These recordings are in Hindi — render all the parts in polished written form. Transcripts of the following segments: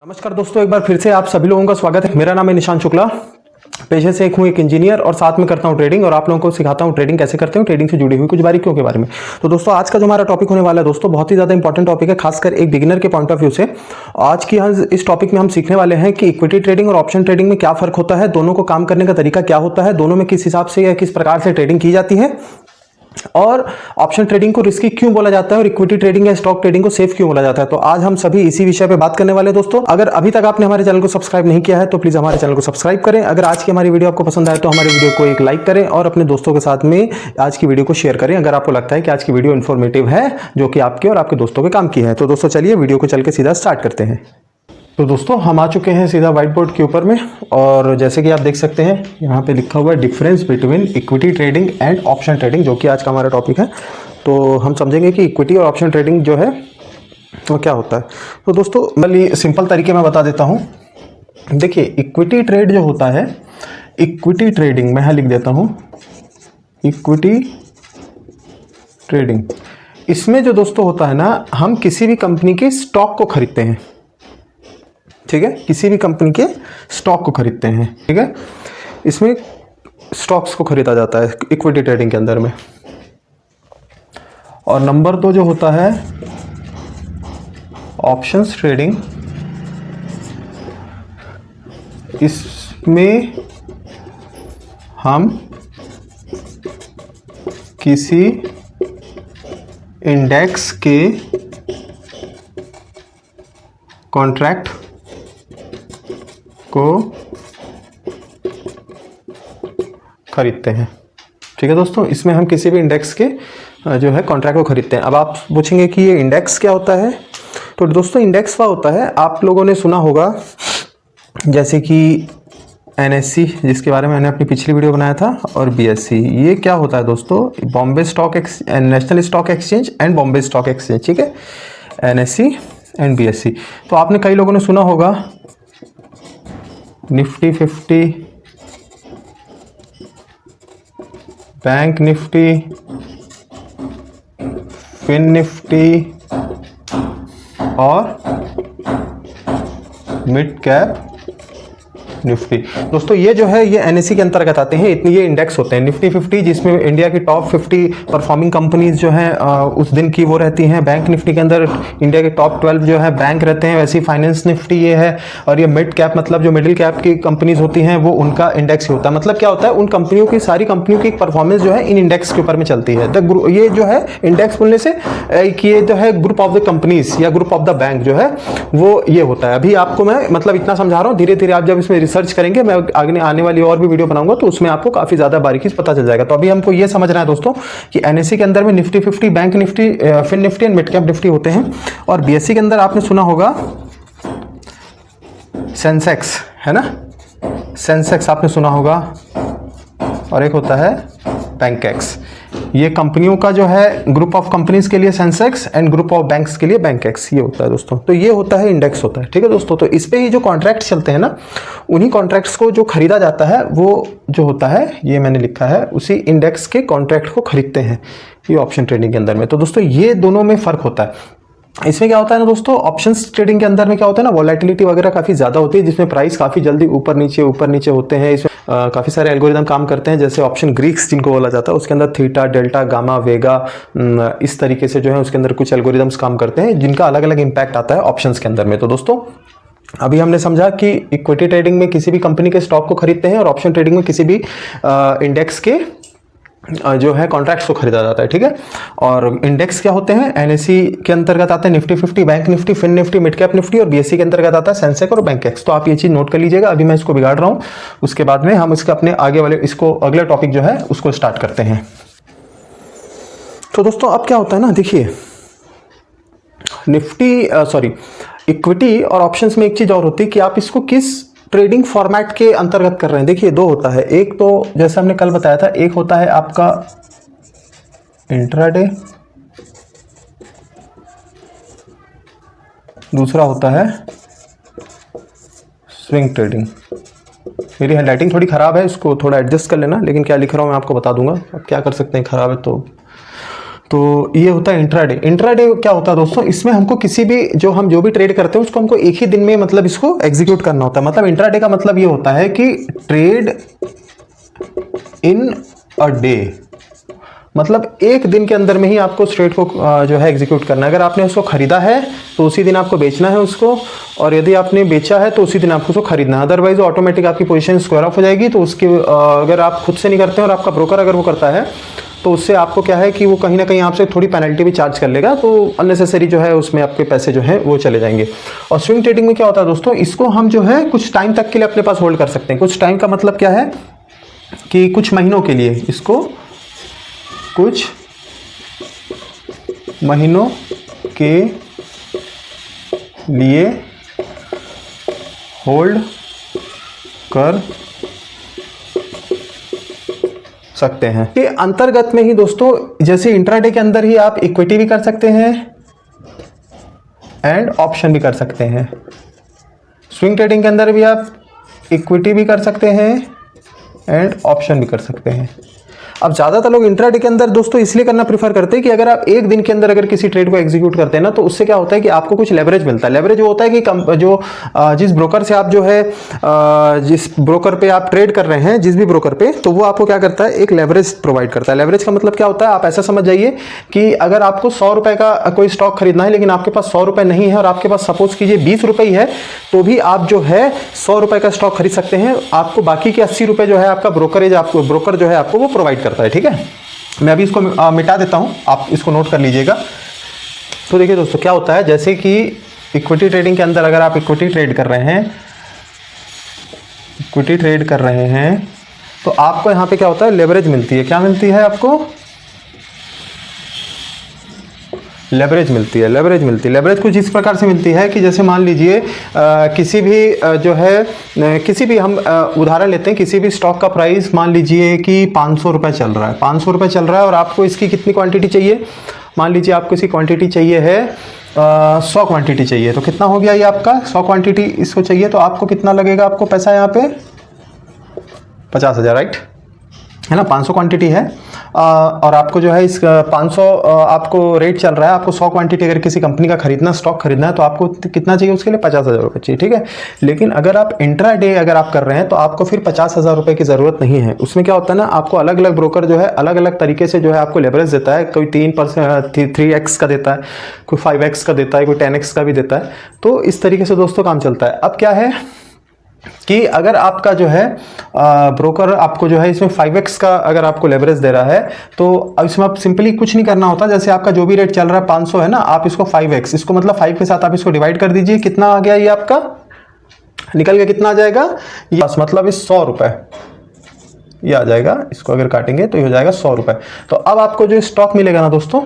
नमस्कार दोस्तों, एक बार फिर से आप सभी लोगों का स्वागत है। मेरा नाम है निशांत शुक्ला। पेशे से एक इंजीनियर और साथ में करता हूं ट्रेडिंग और आप लोगों को सिखाता हूं ट्रेडिंग कैसे करते हैं, ट्रेडिंग से जुड़ी हुई कुछ बारीकियों के बारे में। तो दोस्तों आज का जो हमारा टॉपिक होने वाला है दोस्तों, बहुत ही ज्यादा इंपॉर्टेंट टॉपिक है, खासकर एक बिगिनर के पॉइंट ऑफ व्यू से। आज की इस टॉपिक में हम सीखने वाले हैं कि इक्विटी ट्रेडिंग और ऑप्शन ट्रेडिंग में क्या फर्क होता है, दोनों को काम करने का तरीका क्या होता है, दोनों में किस हिसाब से या किस प्रकार से ट्रेडिंग की जाती है, और ऑप्शन ट्रेडिंग को रिस्की क्यों बोला जाता है और इक्विटी ट्रेडिंग या स्टॉक ट्रेडिंग को सेफ क्यों बोला जाता है। तो आज हम सभी इसी विषय पे बात करने वाले हैं दोस्तों। अगर अभी तक आपने हमारे चैनल को सब्सक्राइब नहीं किया है तो प्लीज हमारे चैनल को सब्सक्राइब करें। अगर आज की हमारी वीडियो आपको पसंद आए तो हमारे वीडियो को एक लाइक करें और अपने दोस्तों के साथ में आज की वीडियो को शेयर करें अगर आपको लगता है कि आज की वीडियो इन्फॉर्मेटिव है, जो कि आपके और आपके दोस्तों के काम की है। तो दोस्तों चलिए वीडियो को चल के सीधा स्टार्ट करते हैं। तो दोस्तों हम आ चुके हैं सीधा व्हाइट बोर्ड के ऊपर में, और जैसे कि आप देख सकते हैं यहाँ पे लिखा हुआ है difference between equity trading and option trading, जो कि आज का हमारा टॉपिक है। तो हम समझेंगे कि इक्विटी और ऑप्शन ट्रेडिंग जो है वो क्या होता है। तो दोस्तों मैं सिंपल तरीके में बता देता हूँ। देखिए इक्विटी ट्रेड जो होता है, इक्विटी ट्रेडिंग मैं यहाँ लिख देता हूँ, इक्विटी ट्रेडिंग, इसमें जो दोस्तों होता है ना, हम किसी भी कंपनी के स्टॉक को खरीदते हैं, ठीक है, किसी भी कंपनी के स्टॉक को खरीदते हैं, ठीक है। इसमें स्टॉक्स को खरीदा जाता है इक्विटी ट्रेडिंग के अंदर में। और नंबर 2 जो होता है ऑप्शंस ट्रेडिंग, इसमें हम किसी इंडेक्स के कॉन्ट्रैक्ट को खरीदते हैं, ठीक है दोस्तों। इसमें हम किसी भी इंडेक्स के जो है कॉन्ट्रैक्ट को खरीदते हैं। अब आप पूछेंगे कि ये इंडेक्स क्या होता है। तो दोस्तों इंडेक्स क्या होता है, आप लोगों ने सुना होगा जैसे कि एनएससी, जिसके बारे में मैंने अपनी पिछली वीडियो बनाया था, और बीएससी। ये क्या होता है दोस्तों, Bombay stock national stock exchange and Bombay stock exchange, ठीक है, एनएससी एंड बीएससी। तो आपने कई लोगों ने सुना होगा Nifty 50, bank Nifty, Fin Nifty और मिड कैप निफ्टी। दोस्तों ये जो है ये एनएससी के अंतर्गत आते हैं। इतने ये इंडेक्स होते हैं। निफ्टी 50 जिसमें इंडिया की टॉप 50 परफॉर्मिंग कंपनीज जो हैं उस दिन की वो रहती हैं। बैंक निफ्टी के अंदर इंडिया के टॉप 12 जो है बैंक रहते हैं। वैसे ही फाइनेंस निफ्टी ये है। और ये मिड कैप मतलब जो मिडिल कैप की कंपनीज होती हैं वो उनका इंडेक्स होता है। मतलब क्या होता है, उन कंपनियों की सारी कंपनियों की परफॉर्मेंस जो है इन इंडेक्स के ऊपर में चलती है। ये जो है इंडेक्स बोलने से ये जो है ग्रुप ऑफ द कंपनीज या ग्रुप ऑफ द बैंक जो है वो ये होता है। अभी आपको मैं मतलब इतना समझा रहा हूँ, धीरे धीरे आप जब इसमें सर्च करेंगे, मैं आगे आने वाली और भी वीडियो बनाऊंगा तो उसमें आपको काफी ज्यादा बारीकी से पता चल जाएगा। तो अभी हमको ये समझना है दोस्तों कि एनएससी के अंदर में Nifty 50, bank Nifty, Fin Nifty and mid cap Nifty होते हैं। और बीएससी के अंदर आपने सुना होगा सेंसेक्स, है ना, सेंसेक्स आपने सुना होगा, और एक होता है बैंकेक्स। ये कंपनियों का जो है ग्रुप ऑफ कंपनीज के लिए Sensex and group of banks के लिए बैंकेक्स, ये होता है दोस्तों। तो ये होता है इंडेक्स होता है, ठीक है दोस्तों। तो इस पे ही जो कॉन्ट्रैक्ट चलते हैं ना, उन्हीं कॉन्ट्रैक्ट्स को जो खरीदा जाता है वो जो होता है, ये मैंने लिखा है, उसी इंडेक्स के कॉन्ट्रैक्ट को खरीदते हैं ये ऑप्शन ट्रेडिंग के अंदर में। तो दोस्तों ये दोनों में फर्क होता है। इसमें क्या होता है ना दोस्तों, ऑप्शंस ट्रेडिंग के अंदर में क्या होता है ना, वोलेटिलिटी वगैरह काफी ज्यादा होती है, जिसमें प्राइस काफी जल्दी ऊपर नीचे होते हैं। इसमें काफी सारे एल्गोरिदम काम करते हैं, जैसे ऑप्शन ग्रीक्स जिनको बोला जाता है, उसके अंदर थीटा, डेल्टा, गामा, वेगा, इस तरीके से जो है उसके अंदर कुछ एल्गोरिदम्स काम करते हैं, जिनका अलग अलग इंपैक्ट आता है ऑप्शंस के अंदर में। तो दोस्तों अभी हमने समझा कि इक्विटी ट्रेडिंग में किसी भी कंपनी के स्टॉक को खरीदते हैं और ऑप्शन ट्रेडिंग में किसी भी इंडेक्स के जो है कॉन्ट्रैक्ट्स को खरीदा जाता है, ठीक है। और इंडेक्स क्या होते हैं, एनएससी के अंतर्गत आते हैं Nifty 50, bank Nifty, Fin Nifty, mid cap Nifty, और बीएससी के अंतर्गत आता है सेंसेक्स और बैंकेक्स। तो आप ये चीज नोट कर लीजिएगा। अभी मैं इसको बिगाड़ रहा हूं, उसके बाद में हम इसके अपने आगे वाले अगले टॉपिक जो है उसको स्टार्ट करते हैं। तो दोस्तों अब क्या होता है ना, देखिए इक्विटी और ऑप्शंस में एक चीज और होती है कि आप इसको किस ट्रेडिंग फॉर्मेट के अंतर्गत कर रहे हैं। देखिए दो होता है, एक तो जैसे हमने कल बताया था, एक होता है आपका इंट्राडे, दूसरा होता है स्विंग ट्रेडिंग। मेरी हैंडराइटिंग थोड़ी खराब है, इसको थोड़ा एडजस्ट कर लेना, लेकिन क्या लिख रहा हूं मैं आपको बता दूंगा। अब क्या कर सकते हैं, खराब है तो तो ये होता है इंट्राडे। इंट्राडे क्या होता है दोस्तों, इसमें हमको किसी भी जो भी ट्रेड करते हैं उसको हमको एक ही दिन में मतलब इसको एग्जीक्यूट करना होता है। मतलब इंट्राडे का मतलब ये होता है कि ट्रेड इन अ डे, मतलब एक दिन के अंदर में ही आपको उस ट्रेड को जो है एग्जीक्यूट करना है। अगर आपने उसको खरीदा है तो उसी दिन आपको बेचना है उसको, और यदि आपने बेचा है तो उसी दिन आपको उसको खरीदना है। अदरवाइज ऑटोमेटिक आपकी पोजीशन स्क्वायर ऑफ हो जाएगी। तो उसकी अगर आप खुद से नहीं करते हैं और आपका ब्रोकर अगर वो करता है तो उससे आपको क्या है कि वो कहीं ना कहीं आपसे थोड़ी पेनल्टी भी चार्ज कर लेगा, तो अननेसेसरी जो है उसमें आपके पैसे जो है वो चले जाएंगे। और स्विंग ट्रेडिंग में क्या होता है दोस्तों, इसको हम जो है कुछ टाइम तक के लिए अपने पास होल्ड कर सकते हैं। कुछ टाइम का मतलब क्या है कि कुछ महीनों के लिए, इसको कुछ महीनों के लिए होल्ड कर सकते हैं। के अंतर्गत में ही दोस्तों, जैसे इंट्राडे के अंदर ही आप इक्विटी भी कर सकते हैं एंड ऑप्शन भी कर सकते हैं। स्विंग ट्रेडिंग के अंदर भी आप इक्विटी भी कर सकते हैं एंड ऑप्शन भी कर सकते हैं। अब ज़्यादातर लोग इंट्राडे के अंदर दोस्तों इसलिए करना प्रीफर करते हैं कि अगर आप एक दिन के अंदर अगर किसी ट्रेड को एग्जीक्यूट करते हैं ना, तो उससे क्या होता है कि आपको कुछ लेवरेज मिलता है। लेवरेज वो होता है कि जिस ब्रोकर से आप जो है जिस ब्रोकर पे आप ट्रेड कर रहे हैं, जिस भी ब्रोकर पे, तो वो आपको क्या करता है, एक लेवरेज प्रोवाइड करता है। लेवरेज का मतलब क्या होता है, आप ऐसा समझ जाइए कि अगर आपको 100 रुपए का कोई स्टॉक खरीदना है लेकिन आपके पास 100 रुपए नहीं है और आपके पास सपोज कीजिए 20 रुपए ही है, तो भी आप जो है 100 रुपए का स्टॉक खरीद सकते हैं। आपको बाकी के 80 रुपए जो है आपका ब्रोकरेज, आपको ब्रोकर जो है आपको वो प्रोवाइड करता है। ठीक है, मैं अभी इसको मिटा देता हूं, आप इसको नोट कर लीजिएगा। तो देखिए दोस्तों क्या होता है, जैसे कि इक्विटी ट्रेडिंग के अंदर अगर आप इक्विटी ट्रेड कर रहे हैं तो आपको यहां पे क्या होता है, लेवरेज मिलती है। क्या मिलती है आपको? लेवरेज मिलती है। लेवरेज कुछ इस प्रकार से मिलती है कि जैसे मान लीजिए किसी भी जो है किसी भी हम उदाहरण लेते हैं, किसी भी स्टॉक का प्राइस मान लीजिए कि 500 रुपये चल रहा है, 500 रुपये चल रहा है और आपको इसकी कितनी क्वांटिटी चाहिए, मान लीजिए आपको इसकी क्वांटिटी चाहिए है 100 क्वांटिटी चाहिए। तो कितना हो गया ये आपका 100 क्वांटिटी इसको चाहिए, तो आपको कितना लगेगा, आपको पैसा यहाँ पे 50,000, राइट है ना। 500 क्वांटिटी है और आपको जो है इस 500 आपको रेट चल रहा है, आपको 100 क्वांटिटी अगर किसी कंपनी का स्टॉक खरीदना है तो आपको कितना चाहिए, उसके लिए 50,000 रुपये चाहिए। ठीक है, लेकिन अगर आप इंट्राडे अगर आप कर रहे हैं तो आपको फिर 50,000 रुपये की ज़रूरत नहीं है। उसमें क्या होता है ना, आपको अलग अलग ब्रोकर जो है अलग अलग तरीके से जो है आपको लेवरेज देता है। कोई 3x का देता है, कोई 5x का देता है, कोई 10x का भी देता है। तो इस तरीके से दोस्तों काम चलता है। अब क्या है कि अगर आपका जो है ब्रोकर आपको जो है इसमें 5x का अगर आपको लेवरेज दे रहा है, तो अब इसमें आप सिंपली कुछ नहीं करना होता। जैसे आपका जो भी रेट चल रहा है 500 है ना, आप इसको 5x, इसको मतलब 5 के साथ आप इसको डिवाइड कर दीजिए। कितना आ गया ये आपका, निकल के कितना आ जाएगा, ये मतलब 100 रुपए ये आ जाएगा। इसको अगर काटेंगे तो ये हो जाएगा 100 रुपए। तो अब आपको जो स्टॉक मिलेगा ना दोस्तों,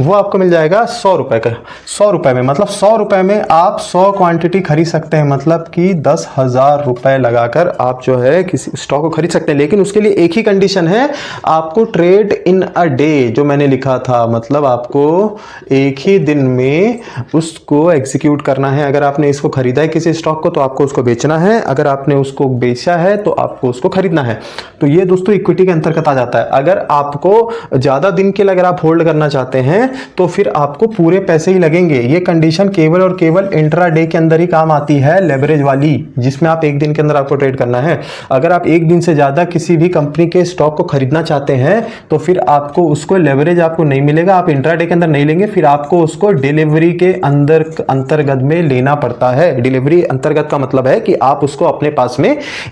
वो आपको मिल जाएगा 100 रुपए का। 100 रुपए में मतलब 100 रुपए में आप 100 क्वांटिटी खरीद सकते हैं, मतलब कि 10,000 रुपए लगाकर आप जो है किसी स्टॉक को खरीद सकते हैं। लेकिन उसके लिए एक ही कंडीशन है, आपको ट्रेड इन अ डे जो मैंने लिखा था, मतलब आपको एक ही दिन में उसको एग्जीक्यूट करना है। अगर आपने इसको खरीदा है किसी स्टॉक को तो आपको उसको बेचना है, अगर आपने उसको बेचा है तो आपको उसको खरीदना है। तो ये दोस्तों इक्विटी के अंतर्गत आ जाता है। अगर आपको ज्यादा दिन के लिए अगर आप होल्ड करना चाहते हैं तो फिर आपको पूरे पैसे ही लगेंगे। ये कंडीशन केवल और केवल इंट्राडे के अंदर ही काम आती है, लेवरेज वाली, जिसमें आप एक दिन के अंदर आपको ट्रेड करना है। अगर आप एक दिन से ज्यादा किसी भी कंपनी के स्टॉक को खरीदना चाहते हैं तो फिर आपको उसको लेवरेज आपको नहीं मिलेगा, आप इंट्राडे के अंदर नहीं लेंगे, फिर आपको उसको डिलीवरी के अंतर्गत में लेना पड़ता है। डिलीवरी अंतर्गत का मतलब है कि आप उसको अपने पास में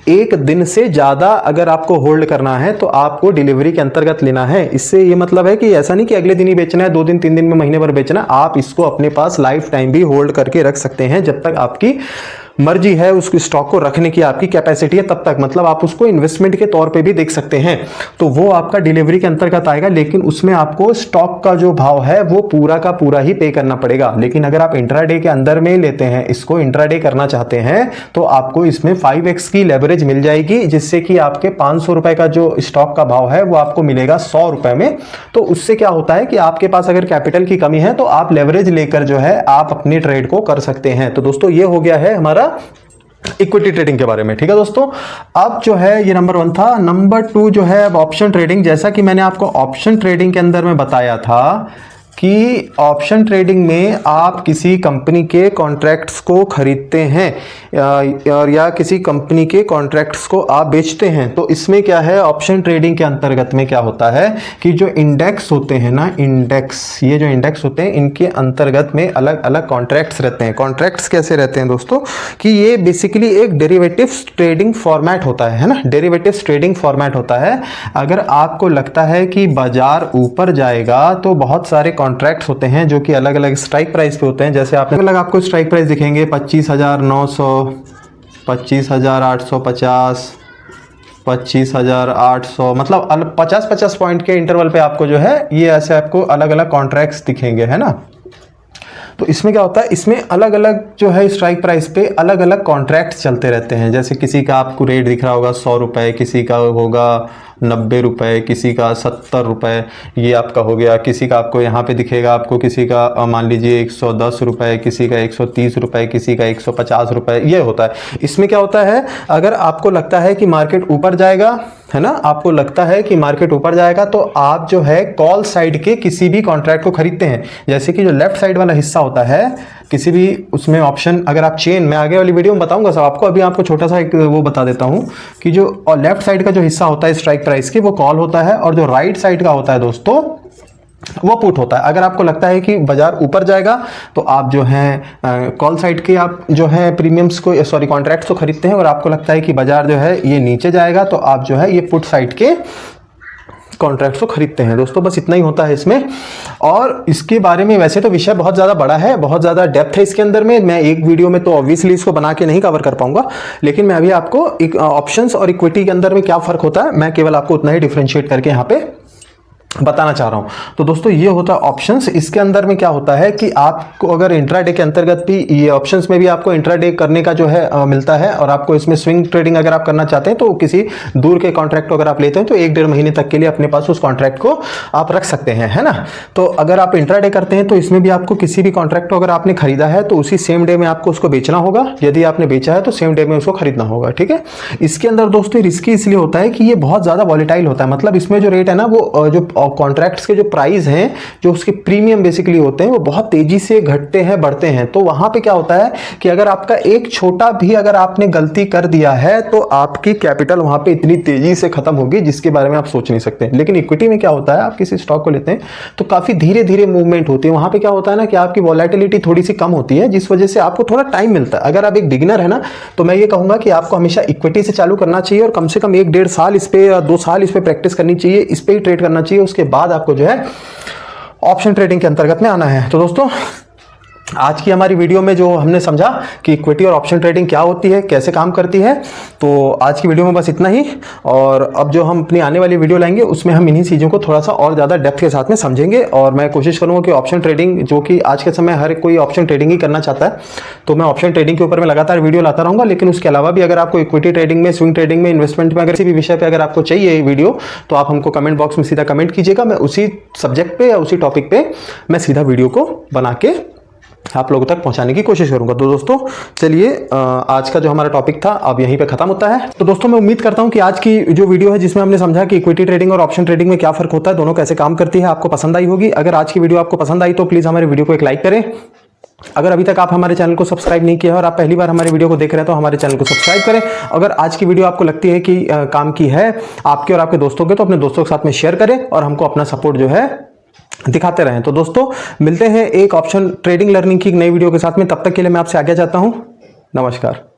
एक दिन से ज्यादा अगर आपको होल्ड करना है तो आपको डिलीवरी के अंतर्गत लेना है। इससे ये मतलब है कि ऐसा नहीं कि अगले दिन ही बेचना है, 2 दिन 3 दिन में, महीने भर बेचना। आप इसको अपने पास लाइफ टाइम भी होल्ड करके रख सकते हैं, जब तक आपकी मर्जी है उस स्टॉक को रखने की, आपकी कैपेसिटी है तब तक। मतलब आप उसको इन्वेस्टमेंट के तौर पे भी देख सकते हैं, तो वो आपका डिलीवरी के अंतर्गत आएगा। लेकिन उसमें आपको स्टॉक का जो भाव है वो पूरा का पूरा ही पे करना पड़ेगा। लेकिन अगर आप इंट्राडे के अंदर में लेते हैं, इसको इंट्राडे करना चाहते हैं, तो आपको इसमें 5x की लेवरेज मिल जाएगी, जिससे कि आपके 500 रुपए का जो स्टॉक का भाव है वो आपको मिलेगा 100 रुपए में। तो उससे क्या होता है कि आपके पास अगर कैपिटल की कमी है तो आप लेवरेज लेकर जो है आप अपनी ट्रेड को कर सकते हैं। तो दोस्तों ये हो गया है हमारा इक्विटी ट्रेडिंग के बारे में। ठीक है दोस्तों, अब जो है ये नंबर 1 था। नंबर 2 जो है अब ऑप्शन ट्रेडिंग। जैसा कि मैंने आपको ऑप्शन ट्रेडिंग के अंदर में बताया था कि ऑप्शन ट्रेडिंग में आप किसी कंपनी के कॉन्ट्रैक्ट्स को खरीदते हैं और या किसी कंपनी के कॉन्ट्रैक्ट्स को आप बेचते हैं। तो इसमें क्या है, ऑप्शन ट्रेडिंग के अंतर्गत में क्या होता है कि जो इंडेक्स होते हैं ना, इंडेक्स, ये जो इंडेक्स होते हैं इनके अंतर्गत में अलग अलग कॉन्ट्रैक्ट्स रहते हैं। कॉन्ट्रैक्ट्स कैसे रहते हैं दोस्तों कि ये बेसिकली एक डेरिवेटिव्स ट्रेडिंग फॉर्मेट होता है ना, डेरिवेटिव्स ट्रेडिंग फॉर्मेट होता है। अगर आपको लगता है कि बाजार ऊपर जाएगा तो बहुत सारे कॉन्ट्रैक्ट्स होते हैं जो कि अलग अलग स्ट्राइक प्राइस पे होते हैं। जैसे आपको स्ट्राइक प्राइस दिखेंगे 25,900, 25,850, 25,800, मतलब 50-50 पॉइंट के इंटरवल पे आपको जो है ये ऐसे आपको अलग अलग कॉन्ट्रैक्ट्स दिखेंगे, है ना। तो इसमें क्या होता है, इसमें अलग अलग जो है स्ट्राइक प्राइस पे अलग अलग कॉन्ट्रैक्ट चलते रहते हैं। जैसे किसी का आपको रेट दिख रहा होगा 100 रुपये, किसी का होगा 90 रुपये, किसी का 70 रुपये, ये आपका हो गया। किसी का आपको यहाँ पे दिखेगा, आपको किसी का मान लीजिए 110 रुपये, किसी का 130 रुपये, किसी का 150 रुपये, ये होता है। इसमें क्या होता है, अगर आपको लगता है कि मार्केट ऊपर जाएगा, है ना, आपको लगता है कि मार्केट ऊपर जाएगा तो आप जो है कॉल साइड के किसी भी कॉन्ट्रैक्ट को खरीदते हैं। जैसे कि जो लेफ्ट साइड वाला हिस्सा होता है किसी भी उसमें ऑप्शन, अगर आप चेन, मैं आगे वाली वीडियो में बताऊंगा सब आपको, अभी आपको छोटा सा एक वो बता देता हूं कि जो लेफ्ट साइड का जो हिस्सा होता है स्ट्राइक प्राइस के, वो कॉल होता है, और जो राइट साइड का होता है दोस्तों वो पुट होता है। अगर आपको लगता है कि बाजार ऊपर जाएगा तो आप जो है कॉल साइड के आप जो है प्रीमियम्स को, सॉरी, कॉन्ट्रैक्ट्स को खरीदते हैं, और आपको लगता है कि बाजार जो है ये नीचे जाएगा तो आप जो है ये पुट साइड के कॉन्ट्रैक्ट्स को खरीदते हैं। दोस्तों बस इतना ही होता है इसमें। और इसके बारे में वैसे तो विषय बहुत ज़्यादा बड़ा है, बहुत ज़्यादा डेप्थ है इसके अंदर में। मैं एक वीडियो में तो ऑब्वियसली इसको बना के नहीं कवर कर पाऊंगा, लेकिन मैं अभी आपको ऑप्शंस और इक्विटी के अंदर में क्या फ़र्क होता है मैं केवल आपको उतना ही डिफ्रेंशिएट करके यहाँ पे बताना चाह रहा हूं। तो दोस्तों ये होता है ऑप्शंस। इसके अंदर में क्या होता है कि आपको अगर इंट्राडे के अंतर्गत भी, ये ऑप्शंस में भी आपको इंट्राडे करने का जो है मिलता है, और आपको इसमें स्विंग ट्रेडिंग अगर आप करना चाहते हैं तो किसी दूर के कॉन्ट्रैक्ट को अगर आप लेते हैं तो 1-1.5 महीने तक के लिए अपने पास उस कॉन्ट्रैक्ट को आप रख सकते हैं, है ना। तो अगर आप इंट्राडे करते हैं तो इसमें भी आपको किसी भी कॉन्ट्रैक्ट को अगर आपने खरीदा है तो उसी सेम डे में आपको उसको बेचना होगा। यदि आपने बेचा है तो सेम डे में उसको खरीदना होगा, ठीक है। इसके अंदर दोस्तों रिस्की इसलिए होता है कि ये बहुत ज्यादा वॉलेटाइल होता है। मतलब इसमें जो रेट है ना, वो जो कॉन्ट्रैक्ट्स के जो प्राइस हैं, जो उसके प्रीमियम बेसिकली होते हैं, वो बहुत तेजी से घटते हैं, बढ़ते हैं। तो वहां पे क्या होता है कि अगर आपका एक छोटा भी अगर आपने गलती कर दिया है तो आपकी कैपिटल वहां पे इतनी तेजी से खत्म होगी जिसके बारे में आप सोच नहीं सकते। लेकिन इक्विटी में क्या होता है, आप किसी स्टॉक को लेते हैं तो काफी धीरे धीरे मूवमेंट होती है। वहां पे क्या होता है ना कि आपकी वॉलेटिलिटी थोड़ी सी कम होती है, जिस वजह से आपको थोड़ा टाइम मिलता है। अगर आप एक बिगिनर है ना, तो मैं ये कहूंगा कि आपको हमेशा इक्विटी से चालू करना चाहिए और कम से कम 1-1.5 साल इस पे या 2 साल इस पे प्रैक्टिस करनी चाहिए, इस पे ही ट्रेड करना चाहिए। उसके बाद आपको जो है ऑप्शन ट्रेडिंग के अंतर्गत में आना है। तो दोस्तों आज की हमारी वीडियो में जो हमने समझा कि इक्विटी और ऑप्शन ट्रेडिंग क्या होती है, कैसे काम करती है, तो आज की वीडियो में बस इतना ही। और अब जो हम अपनी आने वाली वीडियो लाएंगे उसमें हम इन्हीं चीज़ों को थोड़ा सा और ज़्यादा डेप्थ के साथ में समझेंगे। और मैं कोशिश करूँगा कि ऑप्शन ट्रेडिंग, जो कि आज के समय हर कोई ऑप्शन ट्रेडिंग ही करना चाहता है, तो मैं ऑप्शन ट्रेडिंग के ऊपर में लगातार वीडियो लाता रहूँगा। लेकिन उसके अलावा भी अगर आपको इक्विटी ट्रेडिंग में, स्विंग ट्रेडिंग में, इन्वेस्टमेंट में, अगर किसी भी विषय पर अगर आपको चाहिए वीडियो, तो आप हमको कमेंट बॉक्स में सीधा कमेंट कीजिएगा। मैं उसी सब्जेक्ट पे या उसी टॉपिक पे मैं सीधा वीडियो को बना के आप लोगों तक पहुंचाने की कोशिश करूंगा। तो दोस्तों चलिए, आज का जो हमारा टॉपिक था अब यहीं पे खत्म होता है। तो दोस्तों मैं उम्मीद करता हूं कि आज की जो वीडियो है जिसमें हमने समझा कि इक्विटी ट्रेडिंग और ऑप्शन ट्रेडिंग में क्या फर्क होता है, दोनों कैसे काम करती है, आपको पसंद आई होगी। अगर आज की वीडियो आपको पसंद आई तो प्लीज हमारे वीडियो को एक लाइक करें। अगर अभी तक आप हमारे चैनल को सब्सक्राइब नहीं किया है और आप पहली बार हमारे वीडियो को देख रहे हैं तो हमारे चैनल को सब्सक्राइब करें। अगर आज की वीडियो आपको लगती है कि काम की है आपके और आपके दोस्तों के, तो अपने दोस्तों के साथ में शेयर करें और हमको अपना सपोर्ट जो है दिखाते रहें। तो दोस्तों मिलते हैं एक ऑप्शन ट्रेडिंग लर्निंग की नई वीडियो के साथ में। तब तक के लिए मैं आपसे आज्ञा चाहता हूं। नमस्कार।